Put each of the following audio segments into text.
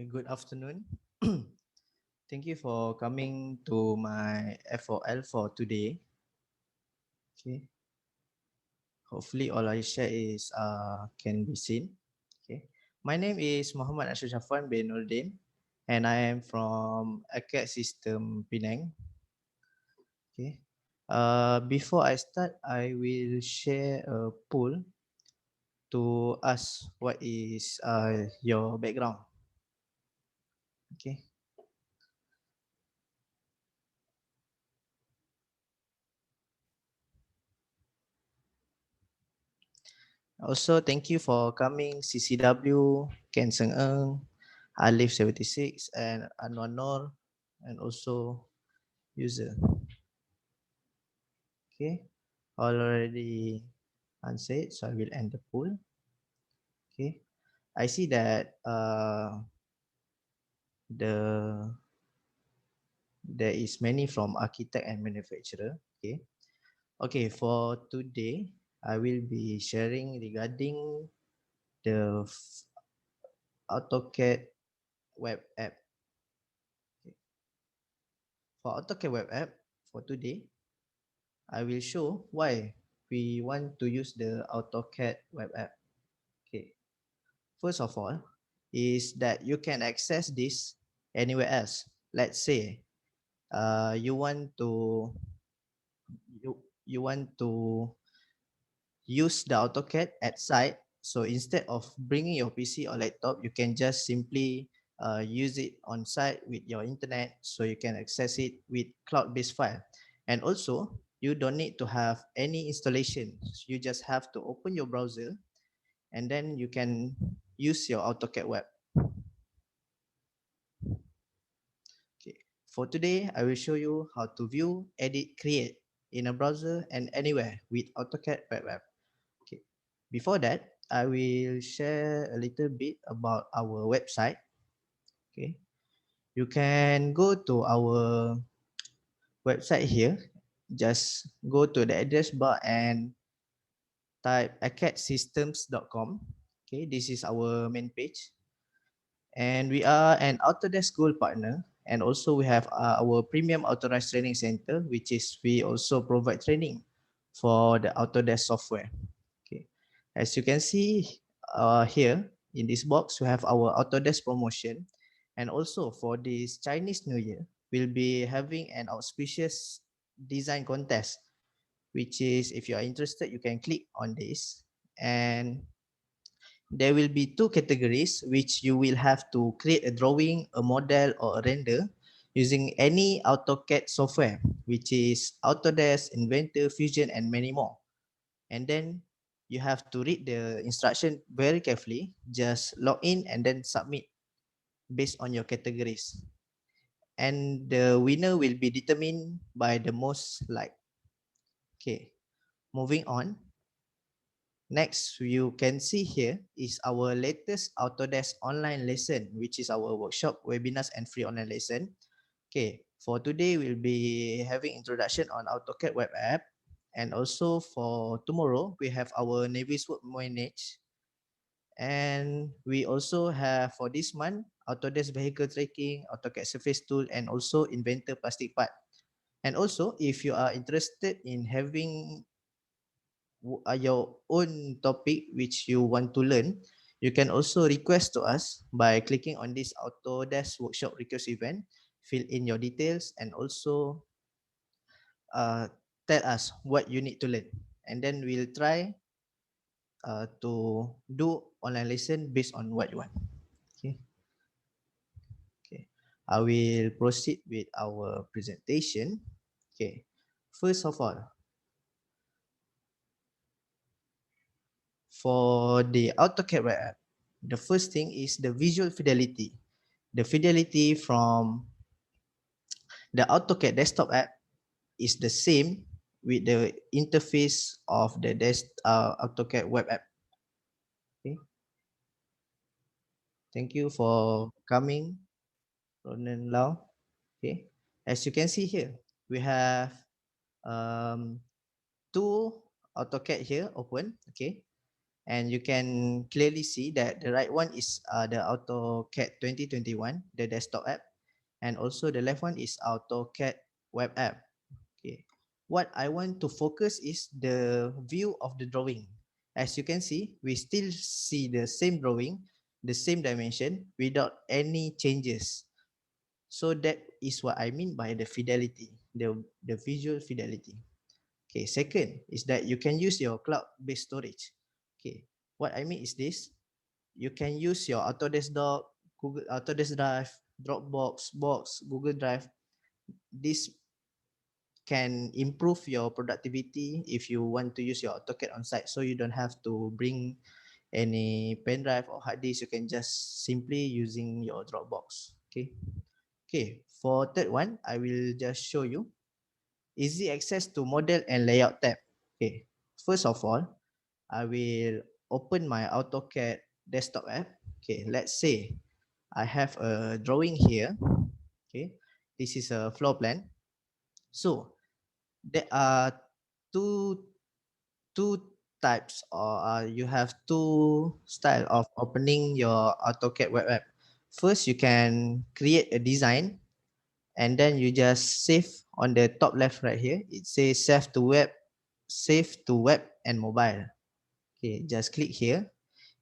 Good afternoon. Thank you for coming to my FOL for today. Okay. Hopefully all I share is can be seen. Okay. My name is Muhammad Ashrafan bin Nurdin and I am from Acadsystems Penang. Okay. Before I start, I will share a poll to ask what is your background. Okay. Also, thank you for coming CCW, Ken Seng Eng, Alif 76, and Anwar Noor, and also user. Okay, already answered, so I will end the poll. Okay, I see that the there is many from architect and manufacturer. Okay, okay, for today, I will be sharing regarding the AutoCAD Web App. Okay. For AutoCAD Web App, for today, I will show why we want to use the AutoCAD Web App. Okay. First of all, is that you can access this anywhere else. Let's say you want to you want to use the AutoCAD at site. So instead of bringing your PC or laptop, you can just simply use it on site with your internet, so you can access it with cloud-based file. And also, you don't need to have any installation. You just have to open your browser, and then you can use your AutoCAD Web. Okay. For today, I will show you how to view, edit, create in a browser and anywhere with AutoCAD Web App. Okay. Before that, I will share a little bit about our website. Okay. You can go to our website here. Just go to the address bar and type acadsystems.com. Okay, this is our main page. And we are an Autodesk Gold partner. And also we have our premium authorized training center, which is we also provide training for the Autodesk software. Okay, as you can see here in this box, we have our Autodesk promotion. And also for this Chinese New Year, we'll be having an auspicious design contest, which is if you are interested, you can click on this. And there will be two categories which you will have to create a drawing, a model, or a render using any AutoCAD software, which is Autodesk, Inventor, Fusion, and many more. And then you have to read the instruction very carefully. Just log in and then submit based on your categories. And the winner will be determined by the most like. Okay, moving on. Next, you can see here is our latest Autodesk online lesson, which is our workshop, webinars, and free online lesson. Okay, for today, we'll be having introduction on AutoCAD Web App. And also for tomorrow, we have our Naviswork Manage. And we also have for this month, Autodesk Vehicle Tracking, AutoCAD Surface Tool, and also Inventor Plastic Part. And also, if you are interested in having your own topic which you want to learn, you can also request to us by clicking on this Autodesk Workshop Request event, fill in your details, and also tell us what you need to learn. And then we'll try to do online lesson based on what you want. Okay. Okay. I will proceed with our presentation. Okay. First of all, for the AutoCAD Web App, the first thing is the visual fidelity. The fidelity from the AutoCAD desktop app is the same with the interface of the AutoCAD Web App. Okay. Thank you for coming, Ronan Lau. Okay. As you can see here, we have two AutoCAD here open. Okay. And you can clearly see that the right one is the AutoCAD 2021, the desktop app, and also the left one is AutoCAD Web App. Okay. What I want to focus is the view of the drawing. As you can see, we still see the same drawing, the same dimension without any changes. So that is what I mean by the fidelity, the visual fidelity. Okay, second is that you can use your cloud-based storage. Okay, what I mean is this: you can use your Autodesk Doc, Google Autodesk Drive, Dropbox, Box, Google Drive. This can improve your productivity if you want to use your AutoCAD on site, so you don't have to bring any pen drive or hard disk. You can just simply using your Dropbox. Okay. Okay. For third one, I will just show you easy access to model and layout tab. Okay. First of all, I will open my AutoCAD desktop app. Okay. Let's say I have a drawing here. Okay. This is a floor plan. So there are two two types, or you have two style of opening your AutoCAD web app. First, you can create a design and then you just save on the top left right here. It says save to web and mobile. Okay, just click here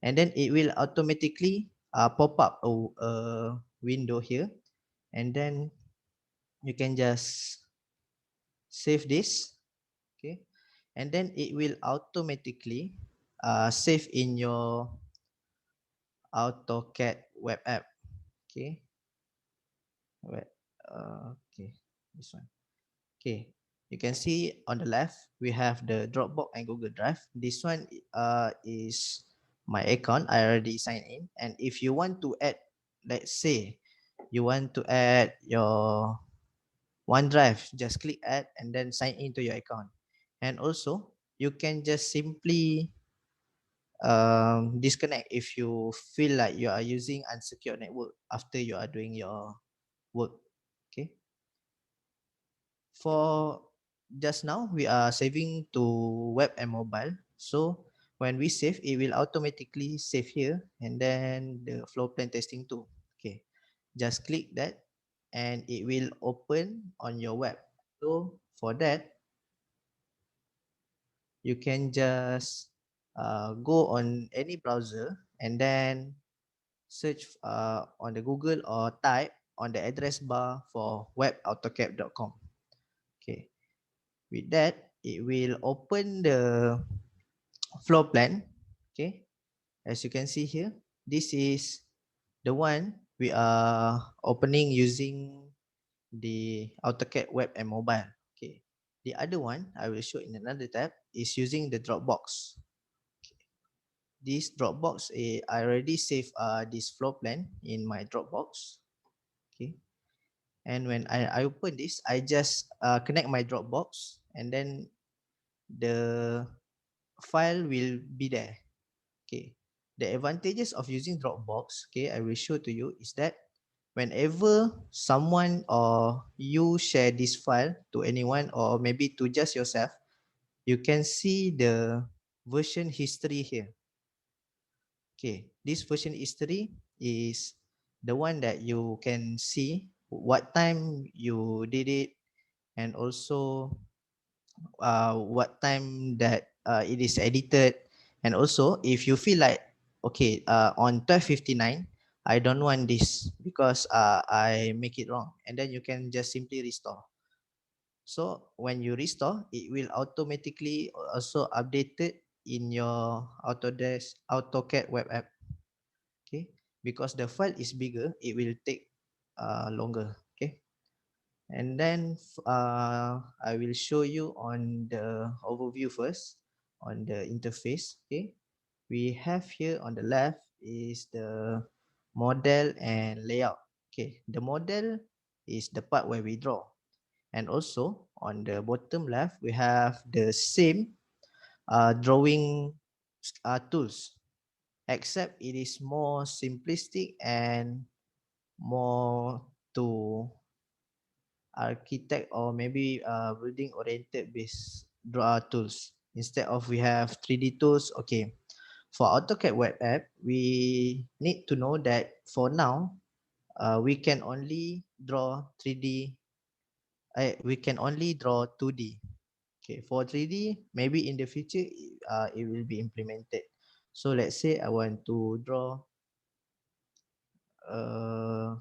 and then it will automatically pop up a window here, and then you can just save this. Okay, and then it will automatically save in your AutoCAD web app. Okay, okay, this one. Okay, you can see on the left we have the Dropbox and Google Drive. This one is my account. I already signed in, and if you want to add, let's say you want to add your OneDrive, just click add and then sign into your account. And also you can just simply disconnect if you feel like you are using unsecured network after you are doing your work. Okay, for just now we are saving to web and mobile, so when we save it will automatically save here, and then the floor plan testing too. Okay, just click that and it will open on your web. So for that you can just go on any browser and then search on the Google or type on the address bar for webautocad.com. Okay, with that it will open the floor plan. Okay, as you can see here, this is the one we are opening using the AutoCAD web and mobile. Okay, the other one I will show in another tab is using the Dropbox. This Dropbox, I already saved this floor plan in my Dropbox. Okay, and when I open this, I just connect my Dropbox and then the file will be there. Okay, the advantages of using Dropbox, okay, I will show to you is that whenever someone or you share this file to anyone or maybe to just yourself, you can see the version history here. Okay, this version history is the one that you can see what time you did it, and also what time that it is edited. And also if you feel like, okay, on 12:59 I don't want this because I make it wrong, and then you can just simply restore. So when you restore, it will automatically also updated in your Autodesk AutoCAD web app. Okay, because the file is bigger, it will take longer. Okay, and then I will show you on the overview first on the interface. Okay, we have here on the left is the model and layout. Okay, the model is the part where we draw, and also on the bottom left we have the same drawing tools, except it is more simplistic and more to architect or maybe building oriented based draw tools. Instead of we have 3D tools. Okay, For AutoCAD Web App, we need to know that for now, we can only draw 3D. We can only draw 2D. Okay, for 3D, maybe in the future, it will be implemented. So let's say I want to draw a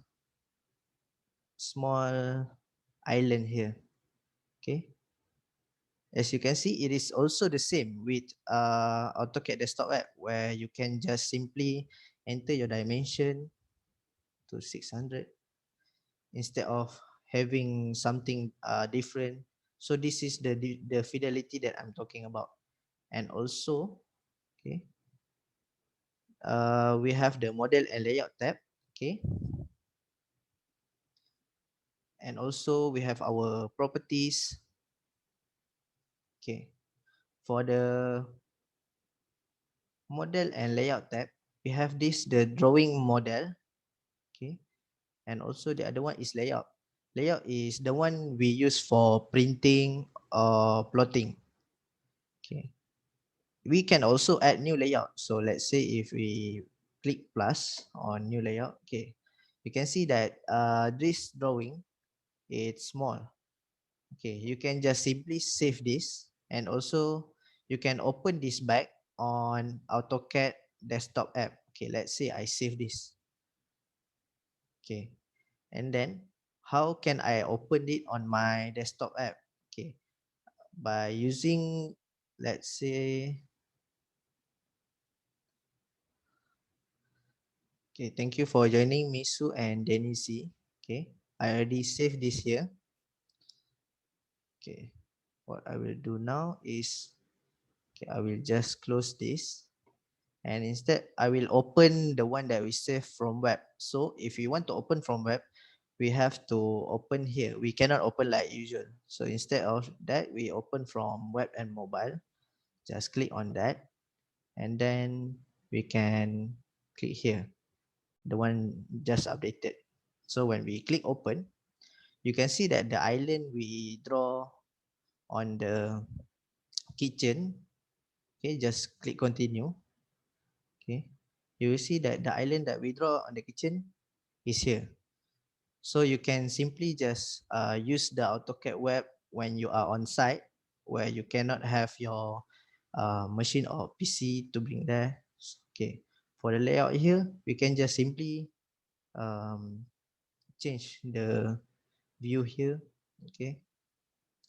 small island here. Okay, as you can see, it is also the same with AutoCAD Desktop App, where you can just simply enter your dimension to 600 instead of having something different. So this is the fidelity that I'm talking about. And also, okay, we have the model and layout tab. Okay, and also we have our properties. Okay, for the model and layout tab, we have this, the drawing model. Okay, and also the other one is layout. Layout is the one we use for printing or plotting. Okay, we can also add new layout. So let's say if we click plus on new layout, okay, you can see that this drawing, it's small. Okay, you can just simply save this, and also you can open this back on AutoCAD desktop app. Okay, let's say I save this. Okay, and then how can I open it on my desktop app? Okay, by using, let's say, okay, thank you for joining Misu and Denisi. Okay, I already saved this here. Okay, what I will do now is, okay, I will just close this. And instead, I will open the one that we saved from web. So if you want to open from web, we have to open here. We cannot open like usual. So instead of that, we open from web and mobile. Just click on that. And then we can click here, the one just updated. So when we click open, you can see that the island we draw on the kitchen. Okay, just click continue. Okay, you will see that the island that we draw on the kitchen is here. So you can simply just use the AutoCAD Web when you are on site, where you cannot have your machine or PC to bring there. Okay, for the layout here, we can just simply change the view here. Okay,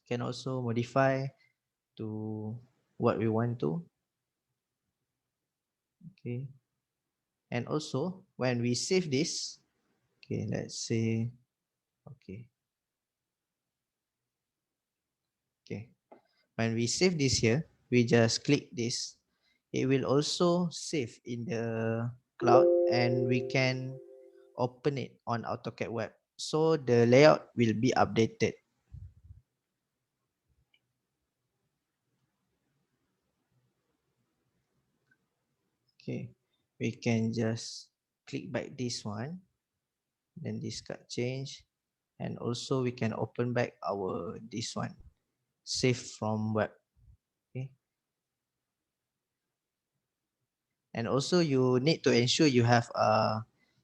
can also modify to what we want to. Okay, and also when we save this, okay, let's say, okay, okay, when we save this here, we just click this. It will also save in the cloud, and we can open it on AutoCAD Web. So the layout will be updated. Okay, we can just click back this one, then this got change, and also we can open back our this one, save from web. Okay, and also you need to ensure you have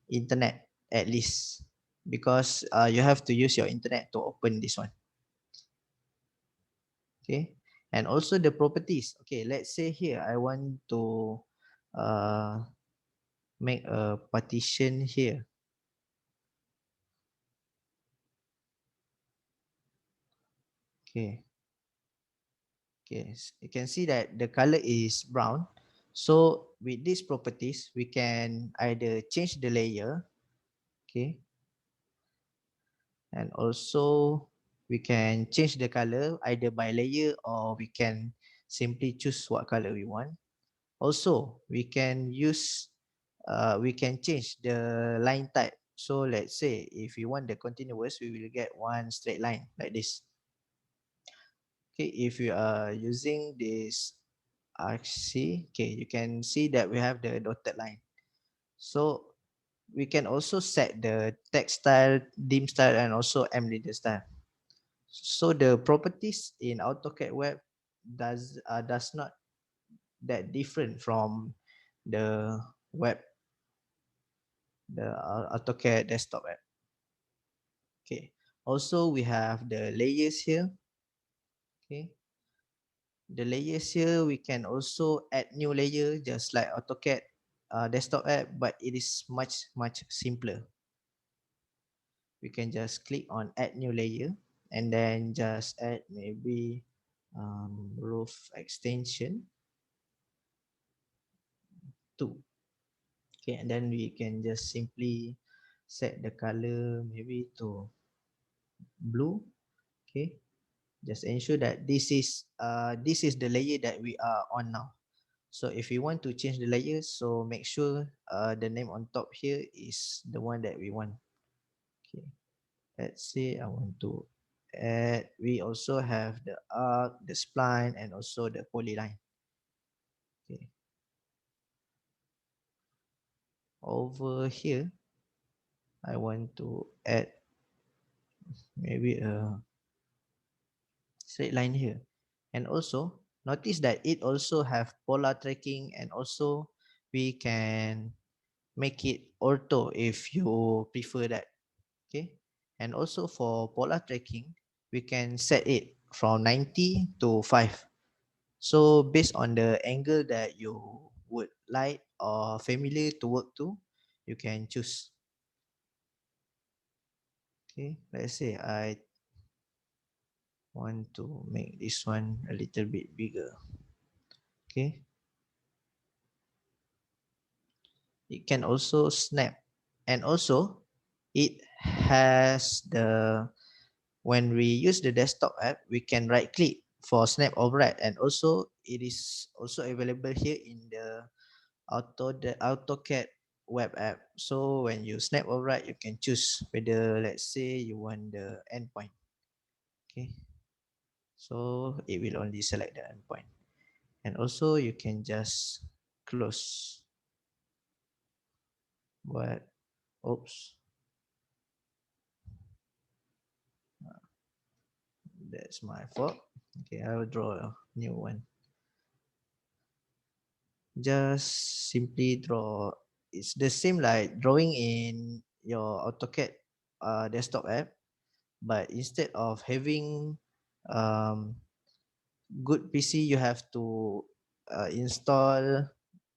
internet at least, because you have to use your internet to open this one. Okay, and also the properties. Okay, let's say here I want to uh, make a partition here. Okay, okay, you can see that the color is brown. So with these properties, we can either change the layer. Okay, and also we can change the color either by layer, or we can simply choose what color we want. Also, we can use, we can change the line type. So let's say if we want the continuous, we will get one straight line like this. Okay, if you are using this RC, okay, you can see that we have the dotted line. So we can also set the text style, dim style, and also M-leader style. So the properties in AutoCAD Web does not that different from the web, the AutoCAD desktop app. Okay. Also, we have the layers here. Okay. The layers here, we can also add new layer just like AutoCAD desktop app, but it is much simpler. We can just click on add new layer and then just add maybe roof extension 2. Okay, and then we can just simply set the color maybe to blue. Okay, just ensure that this is the layer that we are on now. So if you want to change the layers, so make sure the name on top here is the one that we want. Okay, let's say I want to add, we also have the arc, the spline, and also the polyline. Okay, over here I want to add maybe a straight line here. And also notice that it also have polar tracking, and also we can make it ortho if you prefer that. Okay, and also for polar tracking we can set it from 90 to 5. So based on the angle that you would like or familiar to work to, you can choose. Okay, let's say I want to make this one a little bit bigger. Okay, it can also snap, and also it has the, when we use the desktop app we can right click for snap override, and also it is also available here in the AutoCAD Web App. So when you snap override, you can choose whether, let's say, you want the endpoint. Okay, so it will only select the endpoint, and also you can just close. But oops, that's my fault. Okay, I will draw a new one. Just simply draw. It's the same like drawing in your AutoCAD desktop app, but instead of having um, good PC you have to install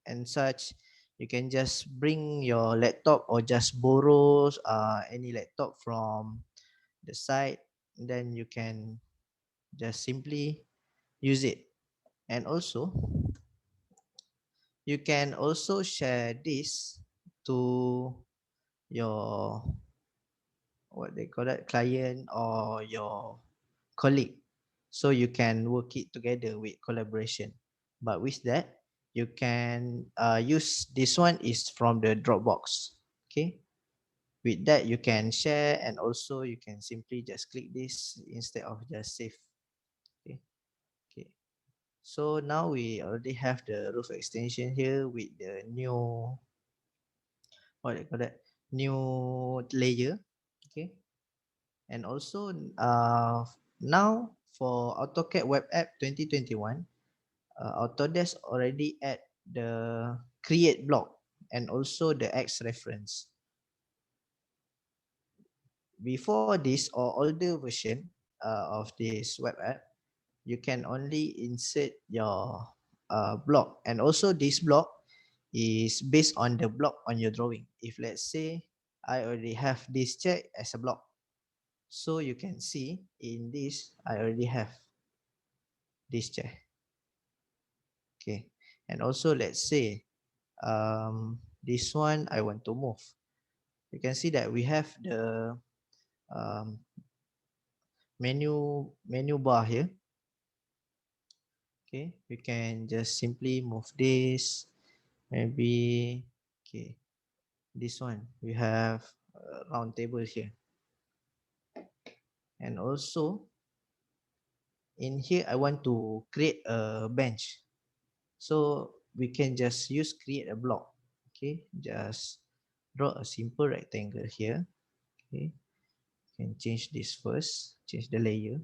and such, you can just bring your laptop or just borrow any laptop from the site, then you can just simply use it. And also you can also share this to your, what they call that, client or your colleague, so you can work it together with collaboration. But with that you can use this one is from the Dropbox. Okay, with that you can share, and also you can simply just click this instead of just save. Okay, okay, so now we already have the roof extension here with the new, what they call that, new layer. Okay, and also now for AutoCAD Web App 2021, Autodesk already add the create block and also the X reference. Before this or older version of this web app, you can only insert your block, and also this block is based on the block on your drawing. If let's say I already have this chair as a block, so you can see in this I already have this chair. Okay, and also let's say this one I want to move. You can see that we have the um, menu bar here. Okay, we can just simply move this, maybe. Okay, this one we have a round table here, and also in here I want to create a bench, so we can just use create a block. Okay, just draw a simple rectangle here. Okay, can change this first, change the layer.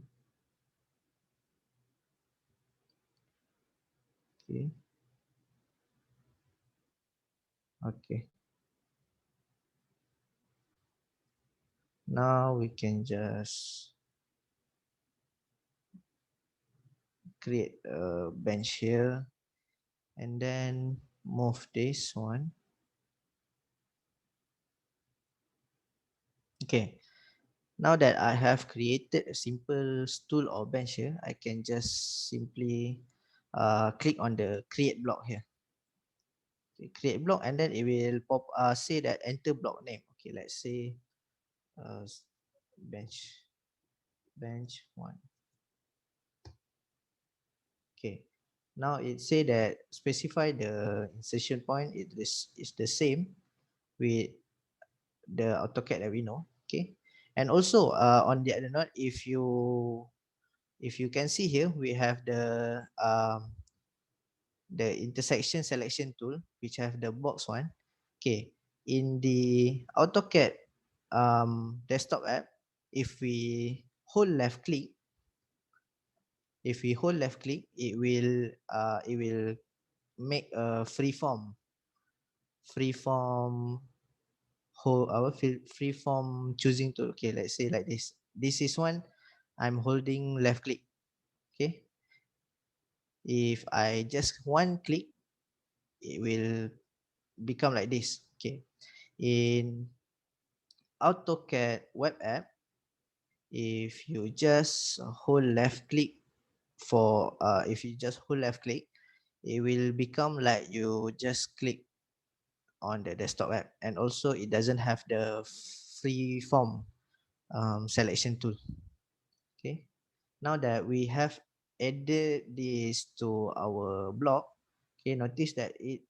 Okay, Okay, now we can just create a bench here and then move this one. Okay, now that I have created a simple stool or bench here, I can just simply click on the create block here. Okay, create block, and then it will pop say that enter block name. Okay, let's say uh, bench bench one. Okay, now it say that specify the insertion point. It is the same with the AutoCAD that we know. Okay, and also on the other note, if you can see here, we have the intersection selection tool, which have the box one. Okay, in the AutoCAD desktop app, if we hold left click, it will make a free form whole our free form choosing tool. Okay, let's say like this. This is one I'm holding left click. Okay, if I just one click, it will become like this. Okay, in AutoCAD Web App, if you just hold left click if you just hold left click, it will become like you just click on the desktop app, and also it doesn't have the free form selection tool. Okay, now that we have added this to our block, okay, notice that it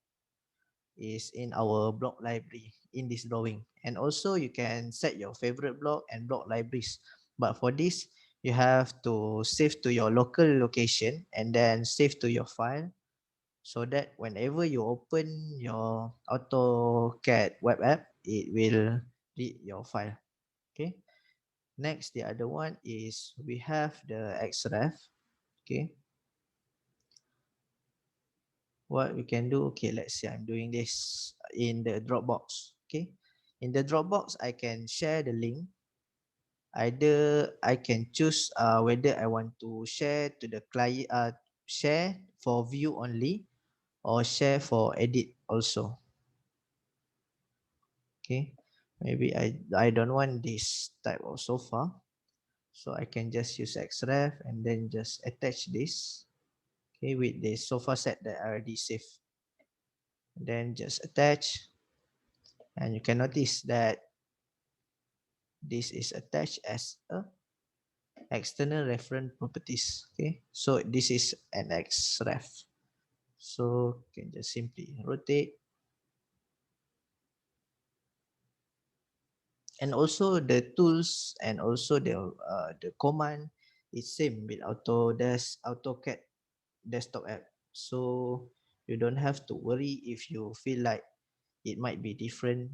is in our block library in this drawing. And also you can set your favorite block and block libraries, but for this you have to save to your local location and then save to your file, so that whenever you open your AutoCAD web app, it will read your file. Okay, next, the other one is we have the Xref. Okay, what we can do, okay, let's say I'm doing this in the Dropbox. Okay, in the Dropbox I can share the link. Either I can choose whether I want to share to the client, share for view only, or share for edit also. Okay, maybe I don't want this type of sofa, so I can just use Xref and then just attach this, okay, with the sofa set that I already saved. Then just attach, and you can notice that this is attached as a external reference properties. Okay, so this is an Xref, so you can just simply rotate. And also the tools and also the command is same with Autodesk AutoCAD desktop app, so you don't have to worry if you feel like it might be different.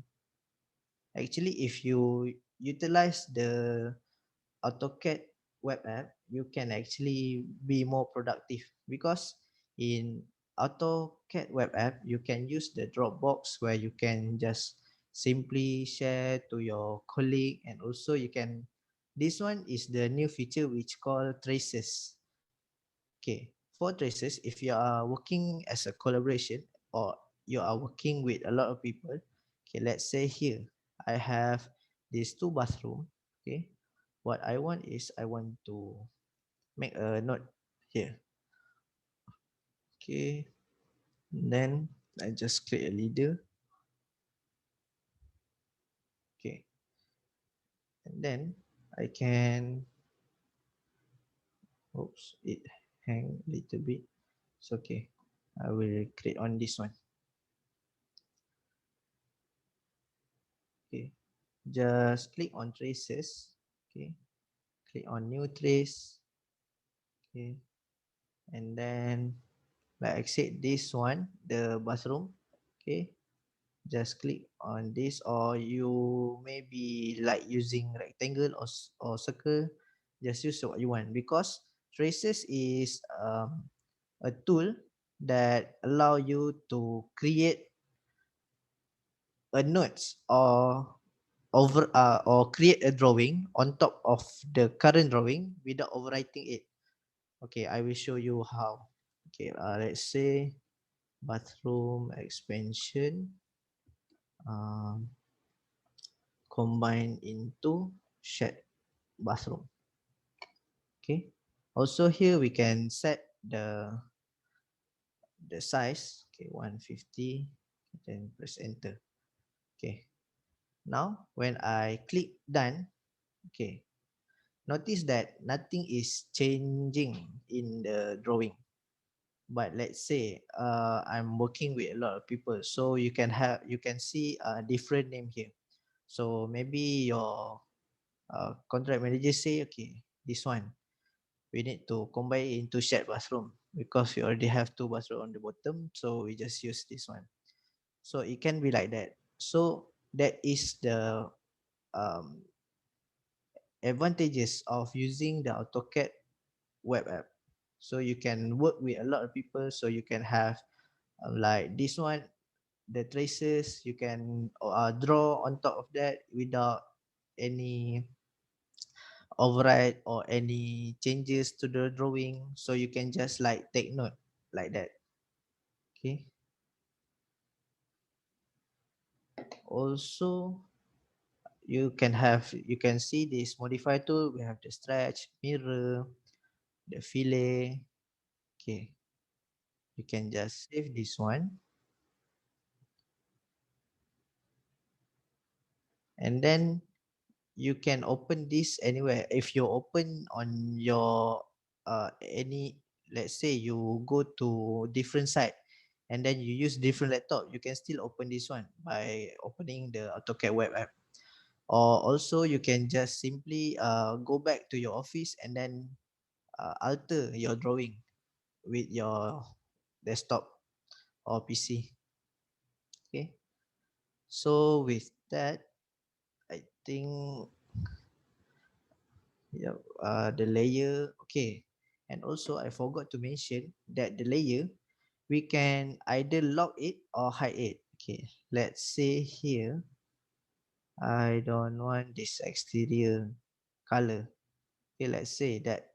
Actually, if you utilize the AutoCAD web app, you can actually be more productive, because in AutoCAD web app, you can use the Dropbox where you can just simply share to your colleague, and also you can, this one is the new feature which called traces. Okay, for traces, if you are working as a collaboration or you are working with a lot of people, okay, let's say here I have these two bathroom. Okay, what I want is I want to make a note here. Okay, then I just create a leader. Okay, and then I can, oops, it hang a little bit. It's okay, I will create on this one. Okay, just click on traces. Okay, click on new trace. Okay, and then like I said, this one, the bathroom. Okay, just click on this, or you maybe like using rectangle or circle, just use what you want, because traces is a tool that allow you to create a notes or create a drawing on top of the current drawing without overwriting it. Okay, I will show you how. Okay, let's say bathroom expansion um, combine into shared bathroom. Okay, also here we can set the size. Okay, 150, then press enter. Okay, now when I click done, okay, notice that nothing is changing in the drawing. But let's say I'm working with a lot of people, so you can see a different name here. So maybe your contract manager say, okay, this one we need to combine into shared bathroom because we already have two bathroom on the bottom, so we just use this one. So it can be like that. So that is the um, advantages of using the AutoCAD web app. So you can work with a lot of people, so you can have like this one, the traces you can draw on top of that without any override or any changes to the drawing, so you can just like take note like that. Okay, also you can see this modify tool. We have the stretch, mirror, the fillet. Okay, you can just save this one, and then you can open this anywhere. If you open on your any, let's say you go to different site and then you use different laptop, you can still open this one by opening the AutoCAD web app. Or also you can just simply go back to your office and then alter your drawing with your desktop or PC. Okay, so with that, I think, yeah, the layer. Okay, and also I forgot to mention that the layer, we can either lock it or hide it. Okay, let's say here I don't want this exterior color. Okay, let's say that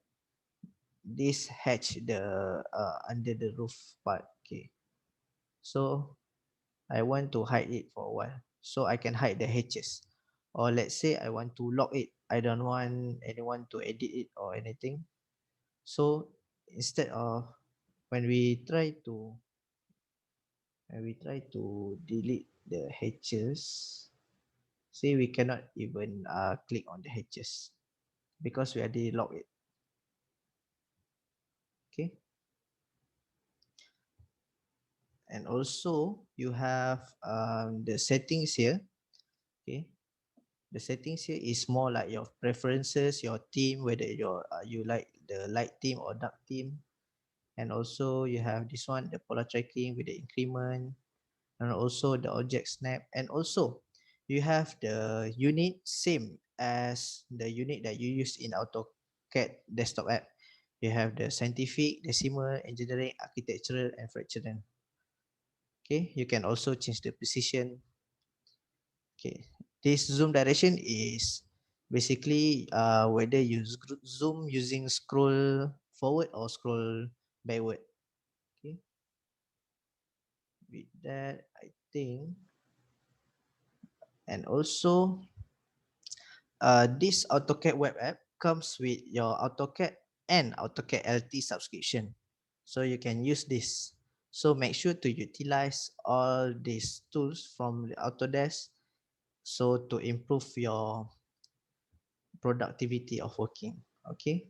this hatch the under the roof part. Okay, so I want to hide it for a while, so I can hide the hatches. Or let's say I want to lock it, I don't want anyone to edit it or anything. So instead of when we try to delete the hatches, see, we cannot even click on the hatches because we already locked it. Okay, and also you have the settings here. Okay, the settings here is more like your preferences, your theme, whether you like the light theme or dark theme. And also you have this one, the polar tracking with the increment, and also the object snap. And also you have the unit same as the unit that you use in AutoCAD desktop app. You have the scientific, decimal, engineering, architectural, and fractional. Okay, you can also change the precision. Okay, this zoom direction is basically whether you zoom using scroll forward or scroll backward. Okay, with that, I think, and also this AutoCAD web app comes with your AutoCAD and AutoCAD LT subscription, so you can use this. So make sure to utilize all these tools from the Autodesk, so to improve your productivity of working. Okay,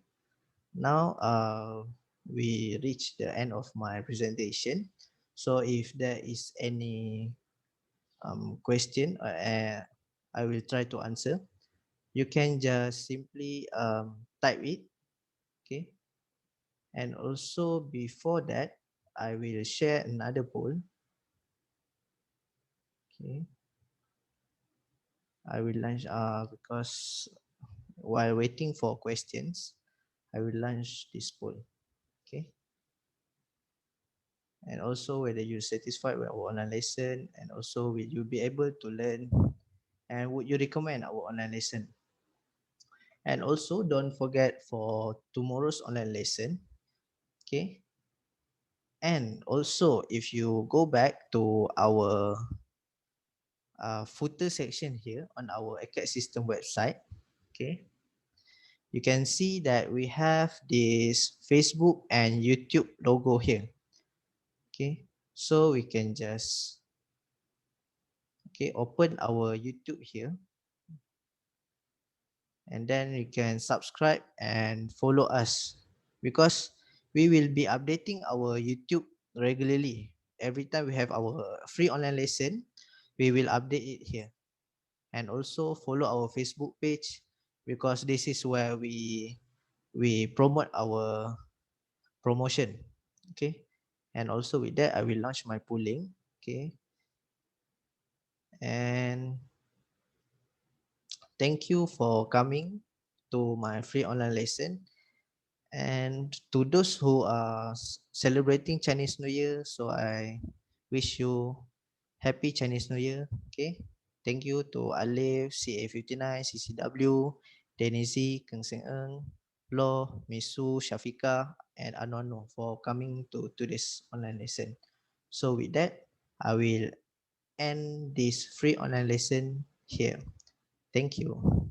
now we reach the end of my presentation. So if there is any question, I will try to answer. You can just simply type it. Okay, and also before that, I will share another poll. Okay, I will launch because while waiting for questions, I will launch this poll. Okay, and also whether you're satisfied with our online lesson, and also will you be able to learn, and would you recommend our online lesson. And also don't forget for tomorrow's online lesson. Okay, and also if you go back to our footer section here on our Acadsystems website, okay, you can see that we have this Facebook and YouTube logo here. Okay, so we can just open our YouTube here, and then you can subscribe and follow us, because we will be updating our YouTube regularly. Every time we have our free online lesson, we will update it here. And also follow our Facebook page, because this is where we promote our promotion. Okay, and also with that I will launch my polling. Okay, and thank you for coming to my free online lesson. And to those who are celebrating Chinese New Year, so I wish you happy Chinese New Year. Okay, thank you to Alif, CA59, CCW, Denisi, Keng Seng Eng, Lo, Misu, Shafika, and Anono for coming to today's online lesson. So with that, I will end this free online lesson here. Thank you.